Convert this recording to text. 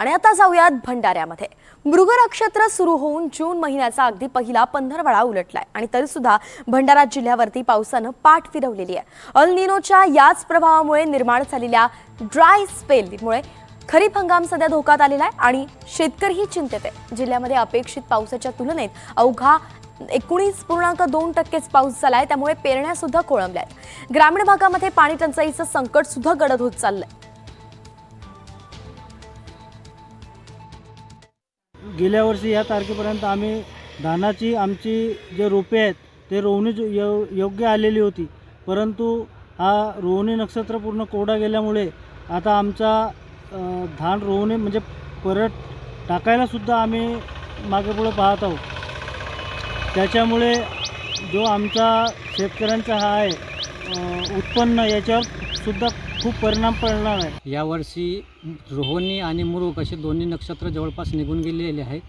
आणि आता जाऊयात भंडाऱ्यामध्ये। मृग नक्षत्र सुरू होऊन जून महिन्याचा अगदी पहिला 15 उलटलाय आणि तरी सुद्धा भंडारा जिल्ह्यावरती पावसानं पाठ फिरवलेली आहे। अल निनोच्या याच प्रभावामुळे निर्माण झालेल्या ड्राय स्पेलमुळे खरीप हंगाम सध्या धोक्यात आलेला आहे आणि शेतकरीही चिंतेत आहे। जिल्ह्यामध्ये अपेक्षित पावसाच्या तुलनेत अवघा 19.2% पाऊस झालाय, त्यामुळे पेरण्या सुद्धा कोळंबल्यात। ग्रामीण भागामध्ये पाणी टंचाईचं संकट सुद्धा गडद होत चाललंय। गेल्या वर्षी या तारखेपर्यंत आम्ही धानाची आमची जे रोपे आहेत ते रोवणी योग्य आलेली होती, परंतु हा रोवणी नक्षत्र पूर्ण कोरडा गेल्यामुळे आता आमचा धान रोवणे म्हणजे परत टाकायला सुद्धा आम्ही मागे पुढे पाहत आहोत। त्याच्यामुळे जो आमचा शेतकऱ्यांचा हा आहे उत्पन्न याच्यावर सुद्धा खूप परिणाम पडणार आहे। यावर्षी रोहिणी आणि मृग असे दोन्ही नक्षत्र जवळपास निघून गेलेले आहेत।